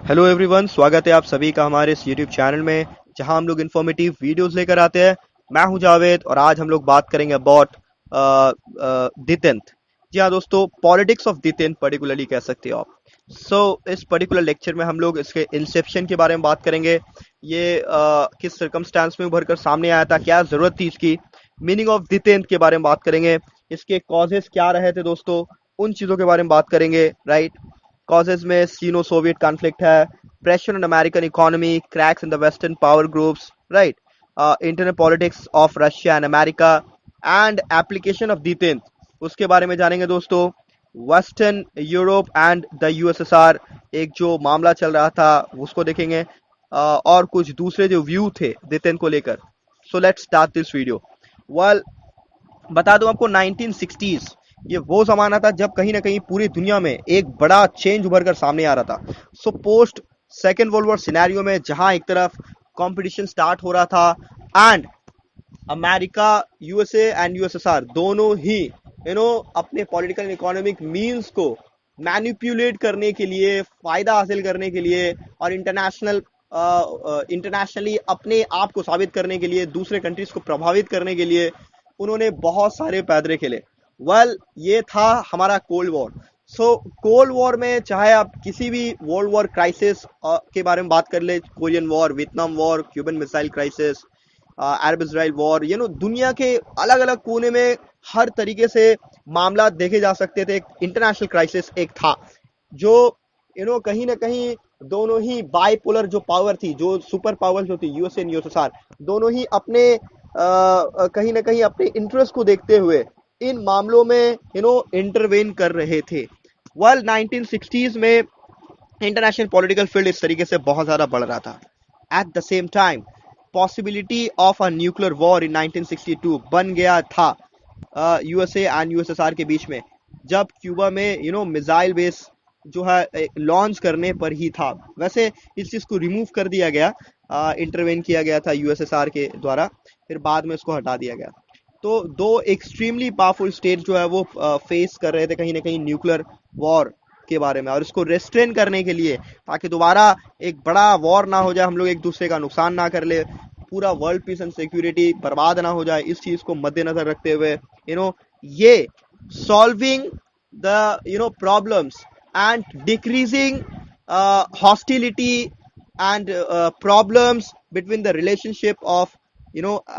Hello everyone, स्वागत है आप सभी का हमारे इस यूट्यूब चैनल में जहां हम लोग इन्फॉर्मेटिव वीडियोस लेकर आते हैं। मैं हूं जावेद और आज हम लोग बात करेंगे अबाउट दितेंत। जी हाँ दोस्तों, पॉलिटिक्स ऑफ दितेंत पर्टिकुलरली कह सकते हो आप। इस पर्टिकुलर लेक्चर में हम लोग इसके इंसेप्शन के बारे में बात करेंगे। ये किस सर्कमस्टांस में उभर कर सामने आया था, क्या जरूरत थी इसकी, मीनिंग ऑफ दितेंत के बारे में बात करेंगे। इसके कॉजेस क्या रहे थे दोस्तों, उन चीज़ों के बारे में बात करेंगे, राइट। कॉजेज में सीनो सोवियत कॉन्फ्लिक्ट है, pressure on American economy, cracks in the western power groups, right, internal politics of Russia and America and application of detente, उसके बारे में जानेंगे दोस्तों। Western Europe and the USSR, एक जो मामला चल रहा था उसको देखेंगे, और कुछ दूसरे जो व्यू थे दितेंत को लेकर। So let's start this video. Well, बता दूं आपको, 1960s ये वो जमाना था जब कहीं ना कहीं पूरी दुनिया में एक बड़ा चेंज उभर कर सामने आ रहा था। Post second world war scenario में जहां एक तरफ कंपटीशन स्टार्ट हो रहा था and America, USA and USSR दोनों ही अपने पॉलिटिकल एंड इकोनॉमिक मीन्स को मैनिपुलेट करने के लिए, फायदा हासिल करने के लिए और इंटरनेशनली अपने आप को साबित करने के लिए, दूसरे कंट्रीज को प्रभावित करने के लिए उन्होंने बहुत सारे पैदरे खेले। ये था हमारा कोल्ड वॉर। कोल्ड वॉर में चाहे आप किसी भी वर्ल्ड वॉर क्राइसिस के बारे में बात कर ले, Korean war, Vietnam war, Cuban missile crisis, Arab Israel war, दुनिया के अलग अलग कोने में हर तरीके से मामला देखे जा सकते थे। इंटरनेशनल क्राइसिस एक था जो कहीं ना कहीं दोनों ही बाइपोलर जो पावर थी, जो सुपर पावर जो थी, यूएसए एंड यूएसएसआर, दोनों ही अपने कहीं ना कहीं अपने इंटरेस्ट को देखते हुए इन मामलों में इंटरवेन कर रहे थे। 1960s में इंटरनेशनल पॉलिटिकल फील्ड इस तरीके से बहुत ज्यादा बढ़ रहा था। At the same time possibility of a nuclear war in 1962 बन गया था यूएसए एंड यूएसएसआर के बीच में, जब क्यूबा में मिसाइल बेस जो है लॉन्च करने पर ही था। वैसे इस चीज को रिमूव कर दिया गया, इंटरवेन किया गया था यूएसएसआर के द्वारा, फिर बाद में उसको हटा दिया गया। तो दो एक्सट्रीमली पावरफुल स्टेट जो है वो फेस कर रहे थे कहीं ना कहीं न्यूक्लियर वॉर के बारे में, और इसको रेस्ट्रेन करने के लिए, ताकि दोबारा एक बड़ा वॉर ना हो जाए, हम लोग एक दूसरे का नुकसान ना कर ले, पूरा वर्ल्ड पीस एंड सिक्योरिटी बर्बाद ना हो जाए, इस चीज को मद्देनजर रखते हुए ये solving the problems and decreasing hostility and problems between the relationship of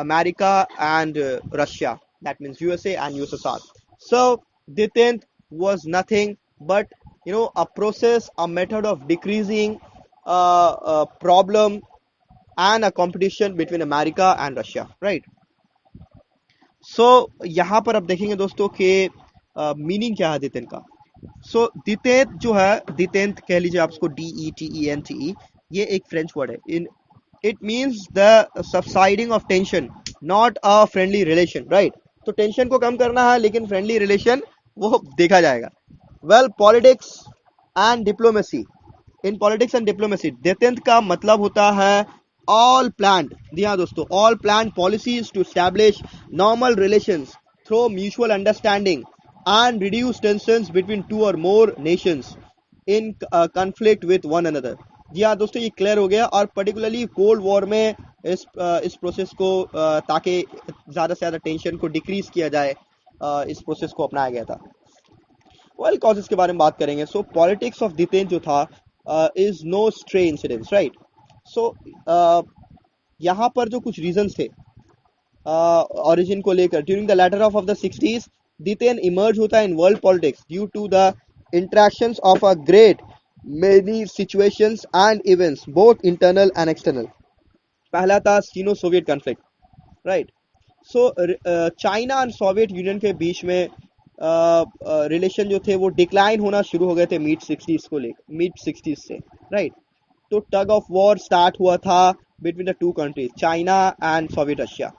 America and Russia, that means USA and USSR. So Ditent was nothing but a process, a method of decreasing problem and a competition between America and Russia, right? यहाँ पर अब देखेंगे दोस्तों कि meaning क्या है दितेंत का। दितेंत जो है, दितेंत कह लीजिए आप उसको, DETENTE, ये एक फ्रेंच वर्ड है। In it means the subsiding of tension, not a friendly relation, right. तो टेंशन को कम करना है, लेकिन फ्रेंडली रिलेशन वो देखा जाएगा। Politics and diplomacy, in politics and diplomacy detente का मतलब होता है ऑल प्लान्ड, जी हाँ दोस्तों, all planned policies to establish normal relations through mutual understanding and reduce tensions between two or more nations in conflict with one another। जी हाँ दोस्तों, ये क्लियर हो गया। और पर्टिकुलरली कोल्ड वॉर में इस प्रोसेस को ताकि ज़्यादा से ज़्यादा टेंशन को डिक्रीज किया जाए, इस प्रोसेस को अपनाया गया था। कॉजेस के बारे में बात करेंगे। पॉलिटिक्स ऑफ दितेंत जो था is no stray incidence, right. यहाँ पर जो कुछ रीजंस थे ऑरिजिन को लेकर, during the latter of the 60s Ditent emerge होता है in world politics due to the interactions of a great many situations and events both internal and external. पहला था Sino Soviet conflict, right. China and Soviet Union के बीच में relation जो थे वो डिक्लाइन होना शुरू हो गए थे मिड 60s से, राइट। तो टग ऑफ वॉर स्टार्ट हुआ था between the two countries, China and Soviet Russia.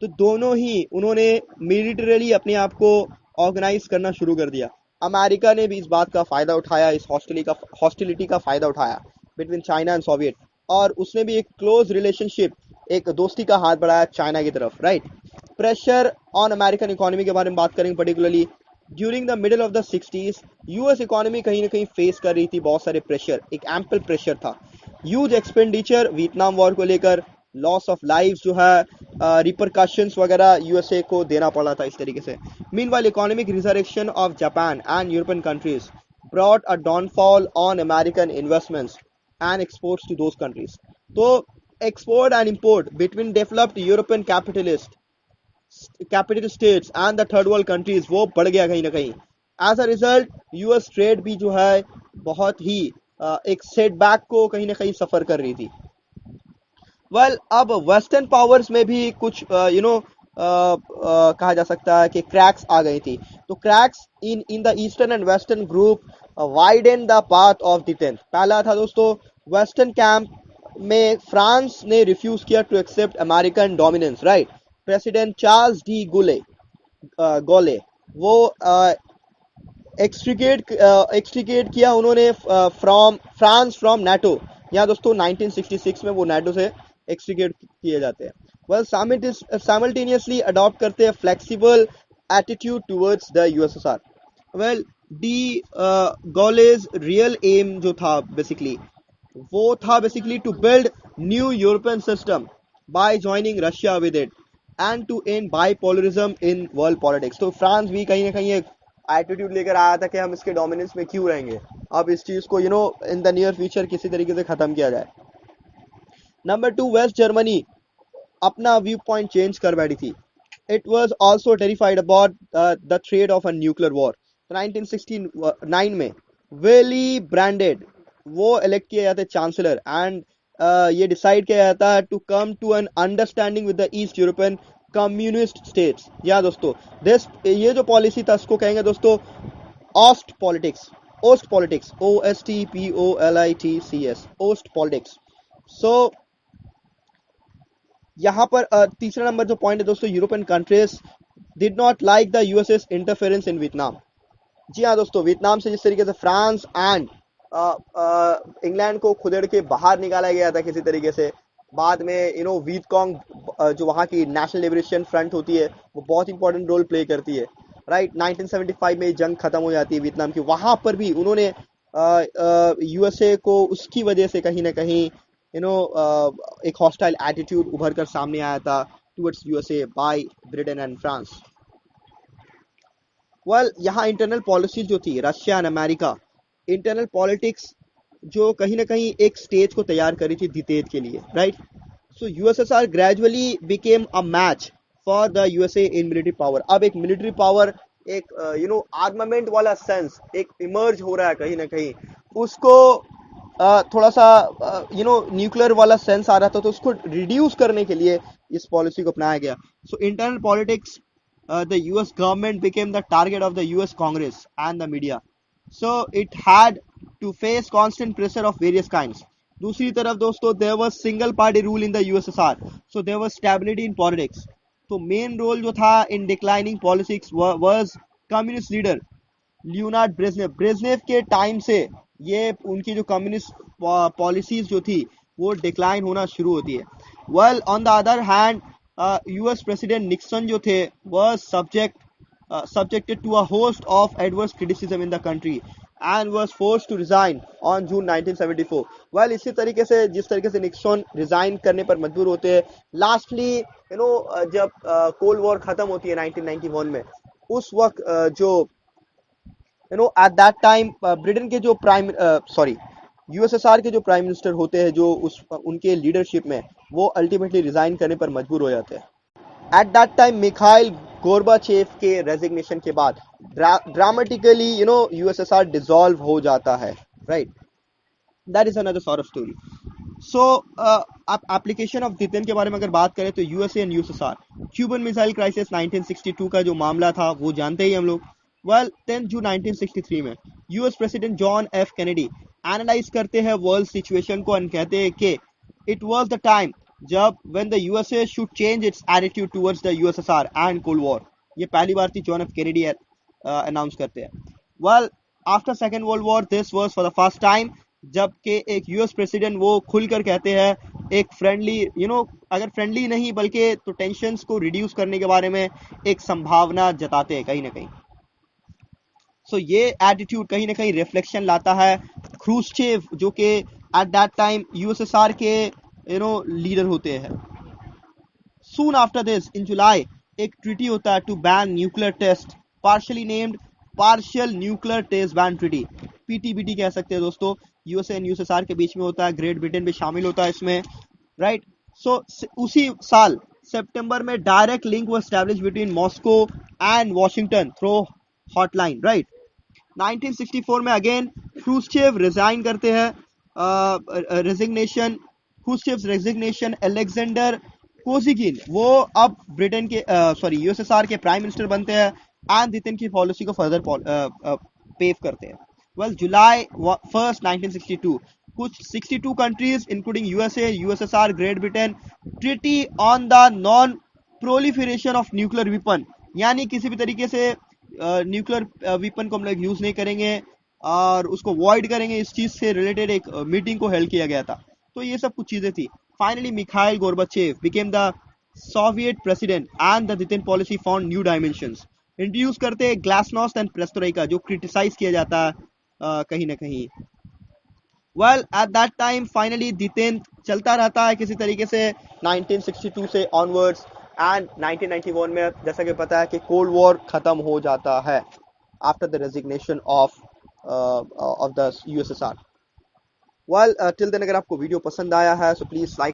तो दोनों ही उन्होंने मिलिटरली अपने आप को ऑर्गेनाइज करना शुरू कर दिया। अमेरिका ने भी इस बात का फायदा उठाया, इस हॉस्टिलिटी का फायदा उठाया बिटवीन चाइना एंड सोवियत, और उसने भी एक क्लोज रिलेशनशिप, एक दोस्ती का हाथ बढ़ाया चाइना की तरफ, right. Pressure on American economy के बारे में बात करेंगे particularly, during the middle of the 60s US economy कहीं ना कहीं फेस कर रही थी बहुत सारे प्रेशर, एक एम्पल प्रेशर था, ह्यूज एक्सपेंडिचर वियतनाम वॉर को लेकर, लॉस ऑफ लाइफ जो है, रिपरकशंस वगैरह यूएसए को देना पड़ा था इस तरीके से. Meanwhile economic resurrection of Japan and European countries brought a downfall on American investments and exports to those countries. तो export and import between developed European capital states and the third world countries वो बढ़ गया कहीं ना कहीं. As a result US trade भी जो है बहुत ही एक सेटबैक को कहीं ना कहीं सफर कर रही थी. अब वेस्टर्न पावर्स में भी कुछ कहा जा सकता है कि क्रैक्स आ गई थी. तो cracks in the eastern and western group widen the path of the tenth. पहला था दोस्तों वेस्टर्न कैंप में फ्रांस ने रिफ्यूज किया to accept American dominance, right. President Charles de Gaulle वो एक्सट्रीकेट किया उन्होंने फ्रांस फ्रॉम नाटो. यहाँ दोस्तों 1966 में वो नाटो से एक्सट्रीकेट किए जाते हैं. साइमल्टेनियसली अडॉप्ट करते हैं flexible attitude towards the USSR. De Gaulle's real aim जो था बेसिकली वो था to build new European system by joining Russia with it and to end bipolarism in world politics. तो फ्रांस भी कहीं ना कहीं एक एटीट्यूड लेकर आया था कि हम इसके डोमिनेंस में क्यों रहेंगे, अब इस चीज को इन द नियर फ्यूचर किसी तरीके से खत्म किया जाए. नंबर 2 वेस्ट जर्मनी अपना व्यू पॉइंट चेंज कर बैठी थी. It was also terrified about the threat of a nuclear war. 1969 में विली ब्रांडेड वो इलेक्ट किया जाता है चांसलर एंड ये डिसाइड किया जाता है to come to an understanding with the East European communist states. या दोस्तों ये जो पॉलिसी था इसको कहेंगे दोस्तों ost politics. OSTPOLITCS ost politics. So यहाँ पर तीसरा नंबर जो पॉइंट है दोस्तों European countries did not like the USS interference in Vietnam. जी हाँ दोस्तों, वियतनाम से जिस तरीके से फ्रांस एंड इंग्लैंड को खुदेड़ के बाहर निकाला गया था किसी तरीके से, बाद में वीतकॉन्ग जो वहाँ की नेशनल लिबरेशन फ्रंट होती है वो बहुत इंपॉर्टेंट रोल प्ले करती है, राइट. 1975 में जंग खत्म हो जाती है वियतनाम की. वहां पर भी उन्होंने यूएसए को उसकी वजह से कहीं ना कहीं एक हॉस्टाइल एटीट्यूड उभर कर सामने आया था towards USA by Britain and France. यहाँ इंटरनल पॉलिसी जो थी Russia and America, internal politics जो कहीं ना कहीं एक स्टेज को तैयार करी थी द्वितेद के लिए, right. So USSR gradually became a match for the USA in military power. अब एक मिलिट्री पावर, एक आर्मामेंट वाला सेंस एक इमर्ज हो रहा है कहीं ना कहीं. उसको थोड़ा सा न्यूक्लियर वाला सेंस आ रहा था, तो उसको रिड्यूस करने के लिए इस पॉलिसी को अपनाया गया. So internal politics, the US government became the target of the US Congress and the media. So it had to face constant pressure of various kinds. दूसरी तरफ दोस्तों there was single party rule in the USSR, so there was stability in politics. तो main role जो था in declining politics was communist leader Leonard Brezhnev. Brezhnev के time से ये उनकी जो कम्युनिस्ट पॉलिसीज जो थी वो डिक्लाइन होना शुरू होती है. On the other hand US president Nixon जो थे वह subjected to a host of adverse criticism in the country and was forced to resign on June 1974. इसी तरीके से जिस तरीके से निक्सन रिजाइन करने पर मजबूर होते हैं, लास्टली जब कोल्ड वॉर खत्म होती है 1991 में, उस वक्त जो एट दैट टाइम ब्रिटेन के जो यूएसएसआर के जो प्राइम मिनिस्टर होते हैं जो उनके लीडरशिप में, वो अल्टीमेटली रिजाइन करने पर मजबूर हो जाते हैं. At that time Mikhail Gorbachev के रेजिग्नेशन के बाद ड्रामेटिकली यूएसएसआर डिसॉल्व हो जाता है, right. That is another sort of story. So आप एप्लीकेशन ऑफ दितन के बारे में अगर बात करें तो USA and USSR, Cuban missile crisis 1962 का जो मामला था वो जानते ही हम लोग. 10 जून 1963 में US president John F Kennedy analyse करते हैं वर्ल्ड सिचुएशन को एंड कहते हैं कि इट वाज द टाइम जब when the USA should change it's attitude towards the USSR and cold war. ये पहली बार थी जॉन एफ कैनेडी अनाउंस करते हैं. After second world war this was for the first time जबकि एक US president वो खुलकर कहते हैं एक फ्रेंडली अगर फ्रेंडली नहीं बल्कि तो टेंशंस को रिड्यूस करने के बारे में एक संभावना जताते हैं कहीं ना कहीं. सो ये एटीट्यूड कहीं ना कहीं रिफ्लेक्शन लाता है ख्रूश्चेव, जो कि एट दैट टाइम यूएसएसआर के लीडर होते हैं। Soon after this, in July, एक ट्रीटी होता है to ban nuclear test, partially named partial nuclear test ban treaty, PTBT कह सकते हैं दोस्तों। यूएसए एंड यूएसएसआर के बीच में होता है, ग्रेट ब्रिटेन भी शामिल होता है इसमें, राइट। सो उसी साल सितंबर में डायरेक्ट लिंक वो establish between Moscow and Washington through hotline, right. 1964 में अगेन ख्रूश्चेव रिजाइन करते हैं, रेजिग्नेशन, ख्रूश्चेव रेजिग्नेशन, अलेक्जेंडर कोजिगिन वो अब ब्रिटेन के यूएसएसआर के प्राइम मिनिस्टर बनते हैं एंड दितिन की पॉलिसी को फर्दर पेव करते हैं। वेल जुलाई 1st 1962 कुछ 62 countries including USA, USSR, great Britain treaty on the non proliferation of nuclear weapon, यानी किसी भी तरीके से न्यूक्लियर वेपन को हम लोग यूज नहीं करेंगे और उसको वॉइड करेंगे, इस चीज से रिलेटेड एक मीटिंग को हेल्ड किया गया था। तो ये सब कुछ चीजें थी। Finally Mikhail Gorbachev became the Soviet president and the detente policy found new dimensions. Introduce करते हैं ग्लासनोस्ट एंड पेरेस्ट्रोइका, जो क्रिटिसाइज किया जाता है कहीं ना कहीं। Well at that time finally detente चलता रहता है किसी तरीके से 1962 से ऑनवर्ड्स, एंड 1991 में जैसा कि पता है कि कोल्ड वॉर खत्म हो जाता है after the resignation of the USSR. Well till then अगर आपको वीडियो पसंद आया है सो प्लीज लाइक